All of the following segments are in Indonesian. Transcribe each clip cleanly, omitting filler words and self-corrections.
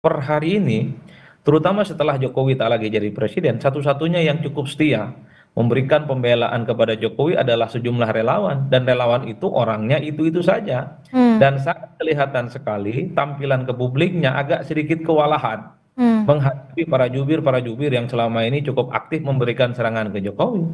per hari ini, terutama setelah Jokowi tak lagi jadi presiden, satu-satunya yang cukup setia memberikan pembelaan kepada Jokowi adalah sejumlah relawan, dan relawan itu orangnya itu-itu saja. Hmm, Dan sangat kelihatan sekali tampilan ke publiknya agak sedikit kewalahan hmm, menghadapi para jubir yang selama ini cukup aktif memberikan serangan ke Jokowi.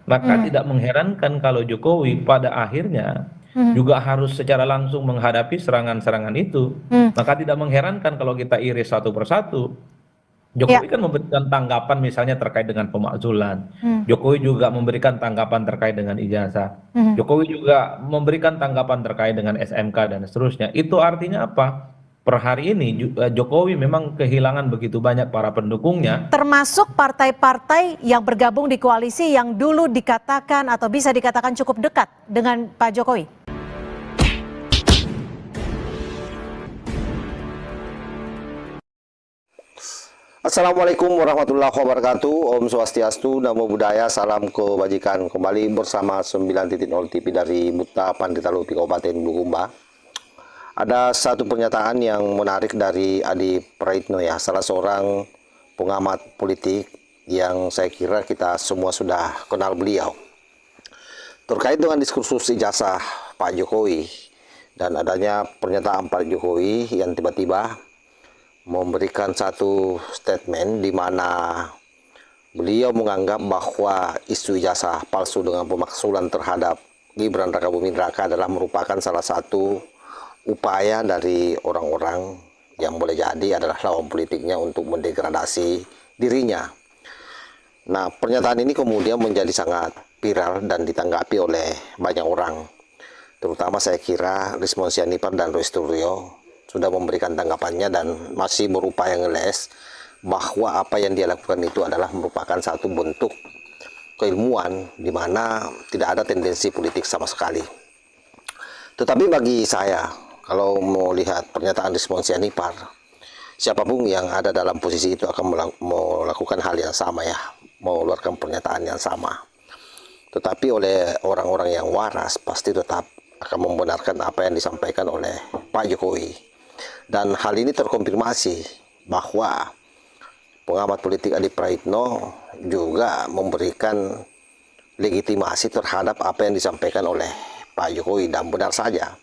Maka hmm, tidak mengherankan kalau Jokowi pada akhirnya hmm, juga harus secara langsung menghadapi serangan-serangan itu. hmm. Maka tidak mengherankan kalau kita iris satu persatu. Ya, Jokowi kan memberikan tanggapan misalnya terkait dengan pemakzulan. hmm, Jokowi juga memberikan tanggapan terkait dengan ijazah. hmm. Jokowi juga memberikan tanggapan terkait dengan SMK dan seterusnya. Itu artinya apa? Per hari ini Jokowi memang kehilangan begitu banyak para pendukungnya. Termasuk partai-partai yang bergabung di koalisi yang dulu dikatakan atau bisa dikatakan cukup dekat dengan Pak Jokowi. Assalamualaikum warahmatullahi wabarakatuh. Om Swastiastu, Namo Buddhaya, salam kebajikan. Kembali bersama 9.0 TV dari Buta Pandita Luti Kabupaten Bulukumba. Ada satu pernyataan yang menarik dari Adi Praitno ya, salah seorang pengamat politik yang saya kira kita semua sudah kenal beliau. Terkait dengan diskursus ijazah Pak Jokowi dan adanya pernyataan Pak Jokowi yang tiba-tiba memberikan satu statement di mana beliau menganggap bahwa isu ijazah palsu dengan pemaksulan terhadap Gibran Rakabuming Raka adalah merupakan salah satu upaya dari orang-orang yang boleh jadi adalah lawan politiknya untuk mendegradasi dirinya. Nah, pernyataan ini kemudian menjadi sangat viral dan ditanggapi oleh banyak orang. Terutama saya kira Rismon Sianipar dan Roy Suryo sudah memberikan tanggapannya dan masih berupaya ngeles bahwa apa yang dia lakukan itu adalah merupakan satu bentuk keilmuan di mana tidak ada tendensi politik sama sekali. Tetapi bagi saya, kalau mau lihat pernyataan Rismon Sianipar, siapapun yang ada dalam posisi itu akan melakukan hal yang sama ya, mengeluarkan pernyataan yang sama. Tetapi oleh orang-orang yang waras pasti tetap akan membenarkan apa yang disampaikan oleh Pak Jokowi. Dan hal ini terkonfirmasi bahwa pengamat politik Adi Praitno juga memberikan legitimasi terhadap apa yang disampaikan oleh Pak Jokowi. Dan benar saja,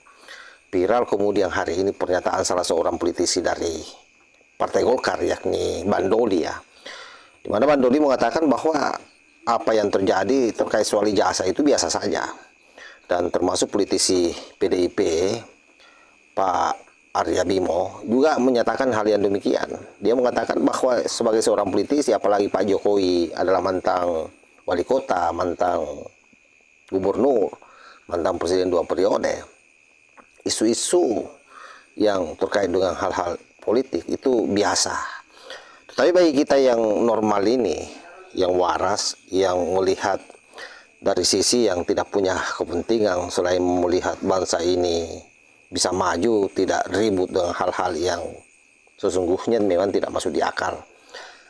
viral kemudian hari ini pernyataan salah seorang politisi dari Partai Golkar yakni Bandoli ya, di mana Bandoli mengatakan bahwa apa yang terjadi terkait soal ijazah itu biasa saja. Dan termasuk politisi PDIP Pak Arya Bimo juga menyatakan hal yang demikian. Dia mengatakan bahwa sebagai seorang politisi, apalagi Pak Jokowi adalah mantan wali kota, mantan gubernur, mantan presiden 2 periode, isu-isu yang terkait dengan hal-hal politik itu biasa. Tetapi bagi kita yang normal ini, yang waras, yang melihat dari sisi yang tidak punya kepentingan selain melihat bangsa ini bisa maju, tidak ribut dengan hal-hal yang sesungguhnya memang tidak masuk di akal.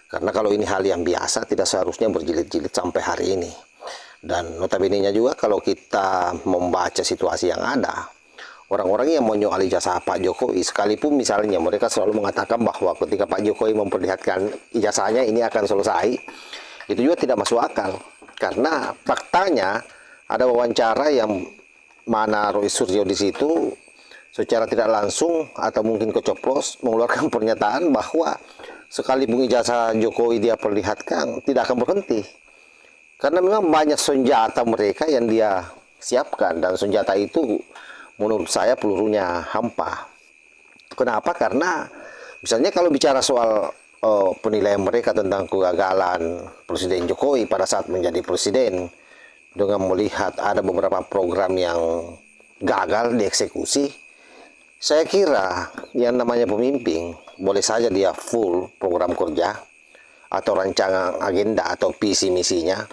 Karena kalau ini hal yang biasa, tidak seharusnya berjilid-jilid sampai hari ini. Dan notabene-nya juga kalau kita membaca situasi yang ada, orang-orang yang menyoal ijazah Pak Jokowi, sekalipun misalnya mereka selalu mengatakan bahwa ketika Pak Jokowi memperlihatkan ijazahnya ini akan selesai, itu juga tidak masuk akal. Karena faktanya ada wawancara yang mana Roy Suryo di situ secara tidak langsung atau mungkin kecoplos mengeluarkan pernyataan bahwa sekalipun ijazah Jokowi dia perlihatkan tidak akan berhenti. Karena memang banyak senjata mereka yang dia siapkan dan senjata itu menurut saya pelurunya hampa. Kenapa? Karena misalnya kalau bicara soal penilaian mereka tentang kegagalan Presiden Jokowi pada saat menjadi presiden dengan melihat ada beberapa program yang gagal dieksekusi, saya kira yang namanya pemimpin boleh saja dia full program kerja atau rancangan agenda atau visi misinya,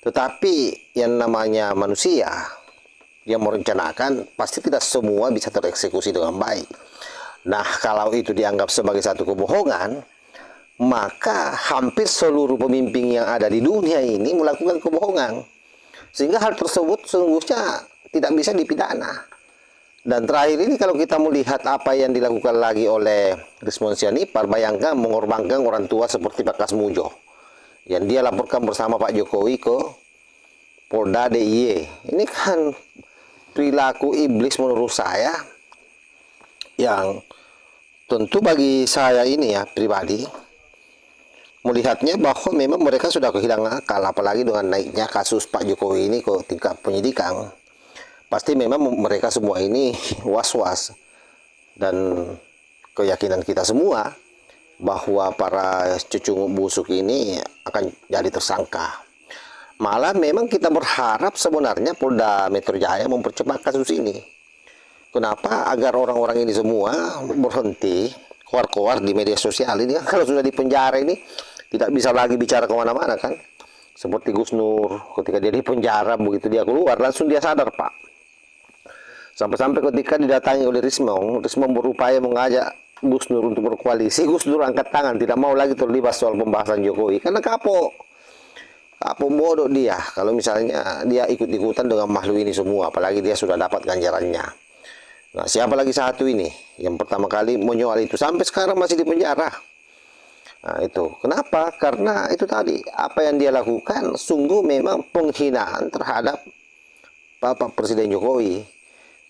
tetapi yang namanya manusia yang merencanakan pasti tidak semua bisa tereksekusi dengan baik. Nah, kalau itu dianggap sebagai satu kebohongan, maka hampir seluruh pemimpin yang ada di dunia ini melakukan kebohongan. Sehingga hal tersebut sesungguhnya tidak bisa dipidana. Dan terakhir ini kalau kita melihat apa yang dilakukan lagi oleh Rismon Sianipar, bayangkan mengorbankan orang tua seperti Pak Kasmujo yang dia laporkan bersama Pak Jokowi ke Polda DIY. Ini kan perilaku iblis menurut saya, yang tentu bagi saya ini ya pribadi melihatnya bahwa memang mereka sudah kehilangan akal, apalagi dengan naiknya kasus Pak Jokowi ini ke tingkat penyidikan. Pasti memang mereka semua ini was-was, dan keyakinan kita semua bahwa para cucung busuk ini akan jadi tersangka. Malah memang kita berharap sebenarnya Polda Metro Jaya mempercepat kasus ini. Kenapa? Agar orang-orang ini semua berhenti keluar-keluar di media sosial ini. Kalau sudah di penjara ini tidak bisa lagi bicara kemana-mana kan. Seperti Gus Nur, ketika dia di penjara, begitu dia keluar langsung dia sadar, Pak. Sampai-sampai ketika didatangi oleh Rismon berupaya mengajak Gus Nur untuk berkoalisi, Gus Nur angkat tangan, tidak mau lagi terlibat soal pembahasan Jokowi, karena kapok bodoh dia kalau misalnya dia ikut-ikutan dengan makhluk ini semua, apalagi dia sudah dapat ganjarannya. Nah, siapa lagi satu ini yang pertama kali menyoal itu sampai sekarang masih di penjara. Nah, itu kenapa? Karena itu tadi, apa yang dia lakukan sungguh memang penghinaan terhadap Bapak Presiden Jokowi.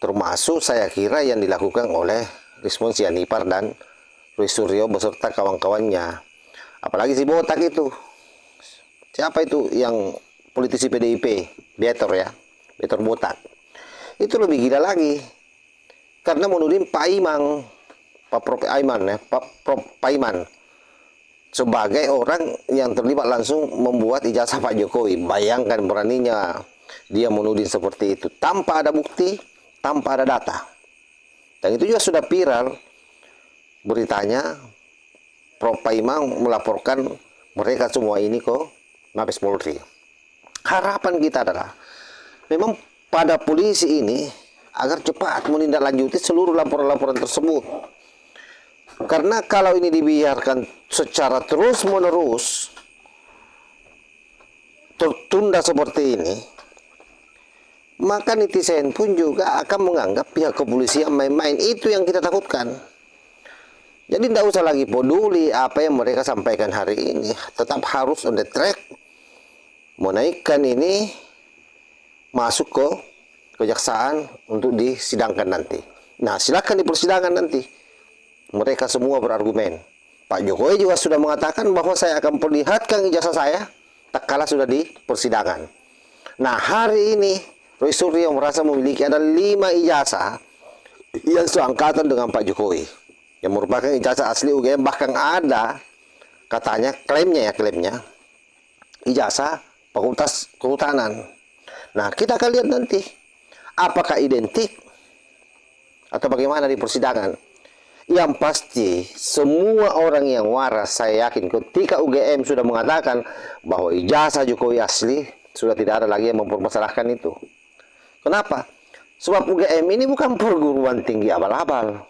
Termasuk saya kira yang dilakukan oleh Rismon Sianipar dan Roy Suryo beserta kawan-kawannya. Apalagi si botak itu. Siapa itu yang politisi PDIP? Betor ya. Betor botak. Itu lebih gila lagi. Karena menuding Pak Imang, Pak Prof Aiman ya, Pak Iman sebagai orang yang terlibat langsung membuat ijazah Pak Jokowi. Bayangkan beraninya dia menuding seperti itu tanpa ada bukti, tanpa ada data. Dan itu juga sudah viral beritanya. Prof Paimang melaporkan mereka semua ini ke Mabes Polri. Harapan kita adalah memang pada polisi ini agar cepat menindaklanjuti seluruh laporan-laporan tersebut. Karena kalau ini dibiarkan secara terus-menerus tertunda seperti ini, maka netizen pun juga akan menganggap pihak kepolisian main-main. Itu yang kita takutkan. Jadi tidak usah lagi peduli apa yang mereka sampaikan hari ini. Tetap harus on the track, menaikkan ini masuk ke kejaksaan untuk disidangkan nanti. Nah, silakan di persidangan nanti. Mereka semua berargumen. Pak Jokowi juga sudah mengatakan bahwa saya akan perlihatkan ijazah saya tak kalah sudah di persidangan. Nah, hari ini Roy Suryo merasa memiliki ada 5 ijazah yang seangkatan dengan Pak Jokowi, yang merupakan ijazah asli UGM. Bahkan ada katanya klaimnya ijazah Fakultas Kehutanan. Nah, kita akan lihat nanti apakah identik atau bagaimana di persidangan. Yang pasti semua orang yang waras, saya yakin ketika UGM sudah mengatakan bahwa ijazah Jokowi asli, sudah tidak ada lagi yang mempermasalahkan itu. Kenapa? Sebab UGM ini bukan perguruan tinggi abal-abal.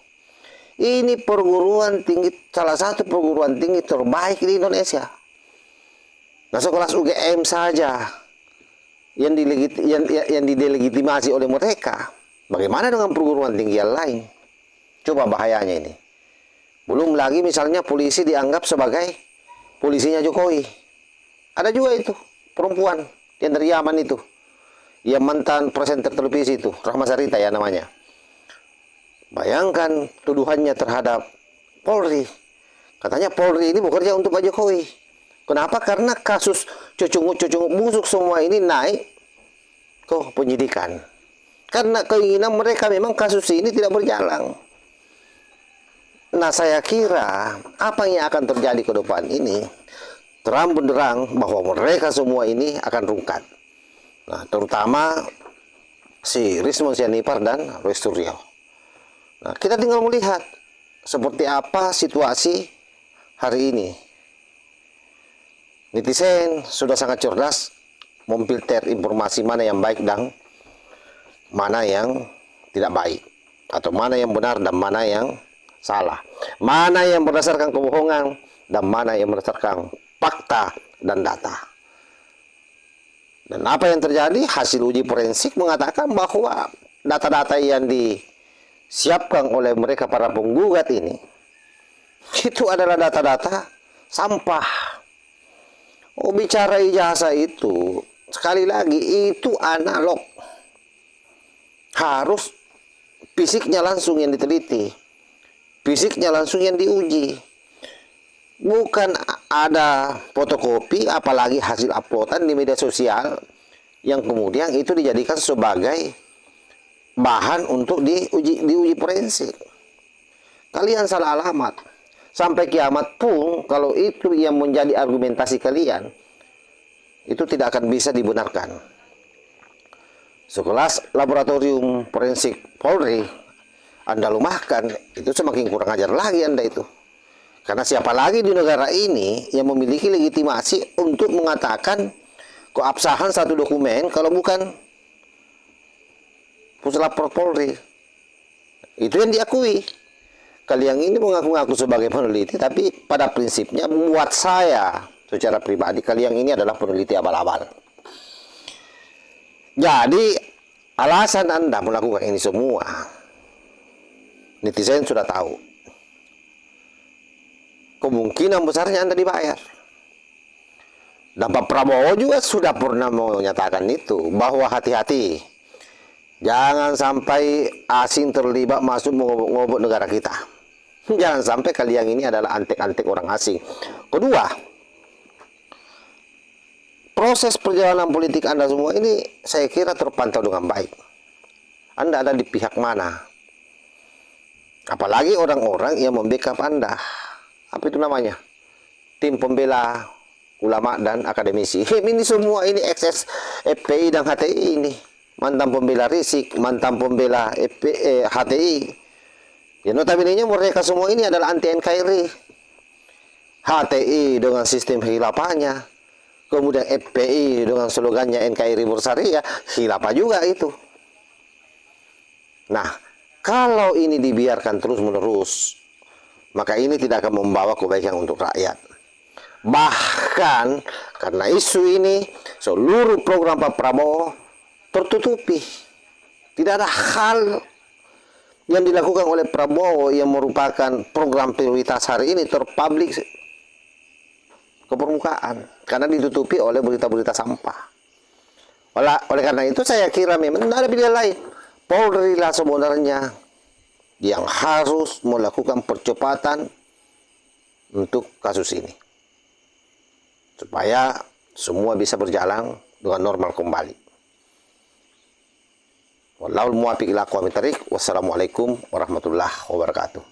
Ini perguruan tinggi, salah satu perguruan tinggi terbaik di Indonesia. Nah, sekelas UGM saja yang didelegitimasi oleh mereka, bagaimana dengan perguruan tinggi yang lain? Coba bahayanya ini. Belum lagi misalnya polisi dianggap sebagai polisinya Jokowi. Ada juga itu perempuan yang dari Yaman itu, yang mantan presenter televisi itu, Rahma Sarita ya namanya. Bayangkan tuduhannya terhadap Polri. Katanya Polri ini bekerja untuk Pak Jokowi. Kenapa? Karena kasus cucung busuk semua ini naik ke penyidikan. Karena keinginan mereka memang kasus ini tidak berjalan. Nah, saya kira apa yang akan terjadi ke depan ini terang benderang bahwa mereka semua ini akan rungkat. Nah, terutama si Rismon Sianipar dan Roy Suryo. Nah, kita tinggal melihat seperti apa situasi hari ini. Netizen sudah sangat cerdas memfilter informasi mana yang baik dan mana yang tidak baik, atau mana yang benar dan mana yang salah, mana yang berdasarkan kebohongan dan mana yang berdasarkan fakta dan data. Dan apa yang terjadi? Hasil uji forensik mengatakan bahwa data-data yang siapkan oleh mereka para penggugat ini, itu adalah data-data sampah. Oh, bicara ijazah itu, sekali lagi, itu analog. Harus fisiknya langsung yang diteliti, fisiknya langsung yang diuji. Bukan ada fotokopi, apalagi hasil uploadan di media sosial, yang kemudian itu dijadikan sebagai bahan untuk diuji forensik. Kalian salah alamat. Sampai kiamat pun, kalau itu yang menjadi argumentasi kalian, itu tidak akan bisa dibenarkan. Sekelas laboratorium forensik Polri Anda lumahkan, itu semakin kurang ajar lagi Anda itu. Karena siapa lagi di negara ini yang memiliki legitimasi untuk mengatakan keabsahan satu dokumen kalau bukan Puslapor Polri. Itu yang diakui. Kalian ini mengaku-ngaku sebagai peneliti, tapi pada prinsipnya buat saya secara pribadi, kalian ini adalah peneliti abal-abal. Jadi, alasan Anda melakukan ini semua, netizen sudah tahu. Kemungkinan besarnya Anda dibayar. Dan Pak Prabowo juga sudah pernah menyatakan itu, bahwa hati-hati. Jangan sampai asing terlibat masuk mengobok negara kita. Jangan sampai kalian ini adalah antek-antek orang asing. Kedua, proses perjalanan politik Anda semua ini saya kira terpantau dengan baik. Anda ada di pihak mana? Apalagi orang-orang yang membackup Anda. Apa itu namanya? Tim pembela ulama dan akademisi. Ini semua ini ekses FPI dan HTI ini. Mantan pembela Rizik, mantan pembela HTI. Ya notabene-nya mereka semua ini adalah anti NKRI. HTI dengan sistem khilafahnya. Kemudian FPI dengan slogannya NKRI Bersyariah, khilafah juga itu. Nah, kalau ini dibiarkan terus-menerus, maka ini tidak akan membawa kebaikan untuk rakyat. Bahkan karena isu ini, seluruh program Pak Prabowo tertutupi. Tidak ada hal yang dilakukan oleh Prabowo yang merupakan program prioritas hari ini terpublik ke permukaan, karena ditutupi oleh berita-berita sampah. Oleh karena itu saya kira memang tidak ada pilihan lain. Polri lah sebenarnya yang harus melakukan percepatan untuk kasus ini, supaya semua bisa berjalan dengan normal kembali. Wallahul muwaffiq ila aqwamit thariq. Wassalamualaikum warahmatullahi wabarakatuh.